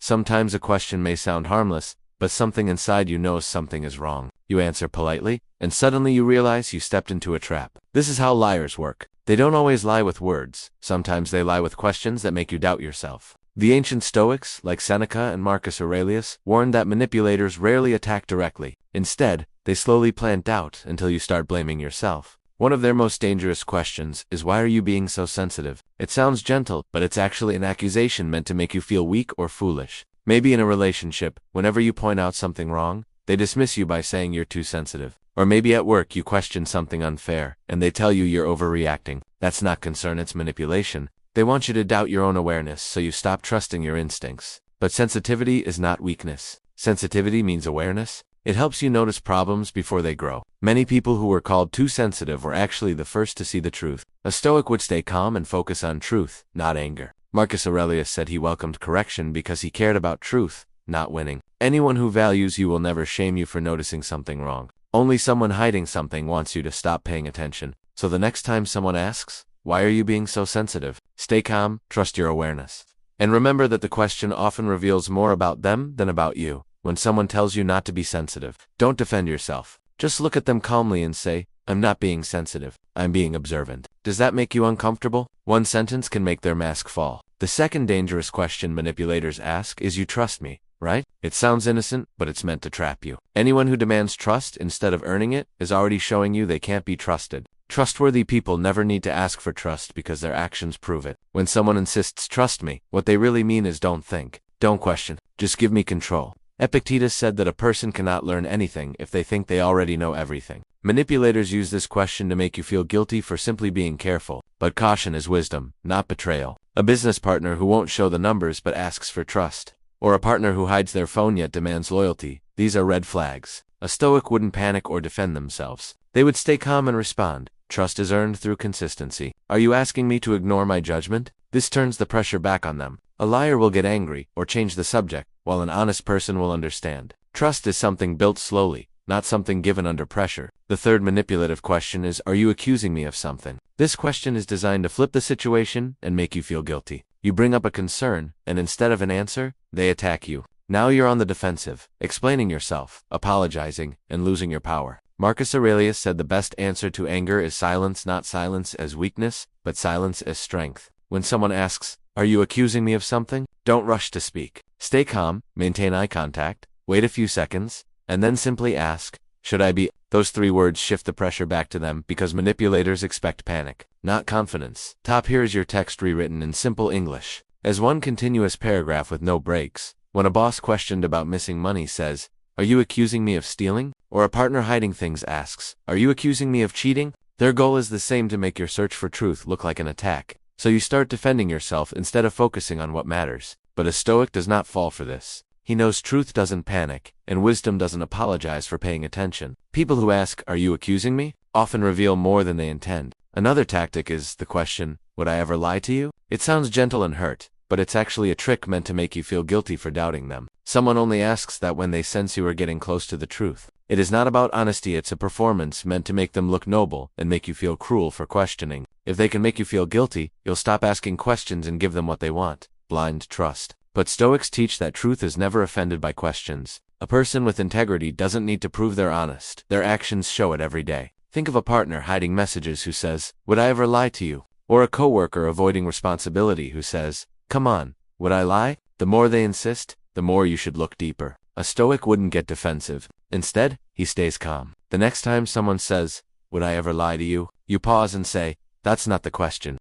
Sometimes a question may sound harmless, but something inside you knows something is wrong. You answer politely, and suddenly you realize you stepped into a trap. This is how liars work. They don't always lie with words. Sometimes they lie with questions that make you doubt yourself. The ancient Stoics, like Seneca and Marcus Aurelius, warned that manipulators rarely attack directly. Instead, they slowly plant doubt until you start blaming yourself. One of their most dangerous questions is, why are you being so sensitive? It sounds gentle, but it's actually an accusation meant to make you feel weak or foolish. Maybe in a relationship, whenever you point out something wrong, they dismiss you by saying you're too sensitive. Or maybe at work you question something unfair, and they tell you you're overreacting. That's not concern, it's manipulation. They want you to doubt your own awareness so you stop trusting your instincts. But sensitivity is not weakness. Sensitivity means awareness. It helps you notice problems before they grow. Many people who were called too sensitive were actually the first to see the truth. A Stoic would stay calm and focus on truth, not anger. Marcus Aurelius said he welcomed correction because he cared about truth, not winning. Anyone who values you will never shame you for noticing something wrong. Only someone hiding something wants you to stop paying attention. So the next time someone asks, why are you being so sensitive? Stay calm, trust your awareness. And remember that the question often reveals more about them than about you. When someone tells you not to be sensitive, don't defend yourself. Just look at them calmly and say, I'm not being sensitive, I'm being observant. Does that make you uncomfortable? One sentence can make their mask fall. The second dangerous question manipulators ask is, you trust me, right? It sounds innocent, but it's meant to trap you. Anyone who demands trust instead of earning it is already showing you they can't be trusted. Trustworthy people never need to ask for trust because their actions prove it. When someone insists, trust me, what they really mean is, don't think, don't question, just give me control. Epictetus said that a person cannot learn anything if they think they already know everything. Manipulators use this question to make you feel guilty for simply being careful, but caution is wisdom, not betrayal. A business partner who won't show the numbers but asks for trust, or a partner who hides their phone yet demands loyalty, these are red flags. A Stoic wouldn't panic or defend themselves. They would stay calm and respond. Trust is earned through consistency. Are you asking me to ignore my judgment? This turns the pressure back on them. A liar will get angry or change the subject, while an honest person will understand. Trust is something built slowly, not something given under pressure. The third manipulative question is, are you accusing me of something? This question is designed to flip the situation and make you feel guilty. You bring up a concern, and instead of an answer, they attack you. Now you're on the defensive, explaining yourself, apologizing, and losing your power. Marcus Aurelius said the best answer to anger is silence, not silence as weakness, but silence as strength. When someone asks, are you accusing me of something? Don't rush to speak. Stay calm, maintain eye contact, wait a few seconds, and then simply ask, should I be? Those three words shift the pressure back to them because manipulators expect panic, not confidence. Here is your text rewritten in simple English, as one continuous paragraph with no breaks. When a boss questioned about missing money says, are you accusing me of stealing? Or a partner hiding things asks, are you accusing me of cheating? Their goal is the same, to make your search for truth look like an attack. So you start defending yourself instead of focusing on what matters. But a Stoic does not fall for this. He knows truth doesn't panic, and wisdom doesn't apologize for paying attention. People who ask, are you accusing me? Often reveal more than they intend. Another tactic is the question, would I ever lie to you? It sounds gentle and hurt, but it's actually a trick meant to make you feel guilty for doubting them. Someone only asks that when they sense you are getting close to the truth. It is not about honesty, it's a performance meant to make them look noble and make you feel cruel for questioning. If they can make you feel guilty, you'll stop asking questions and give them what they want, blind trust. But Stoics teach that truth is never offended by questions. A person with integrity doesn't need to prove they're honest. Their actions show it every day. Think of a partner hiding messages who says, would I ever lie to you? Or a coworker avoiding responsibility who says, come on, would I lie? The more they insist, the more you should look deeper. A Stoic wouldn't get defensive. Instead, he stays calm. The next time someone says, would I ever lie to you? You pause and say, that's not the question.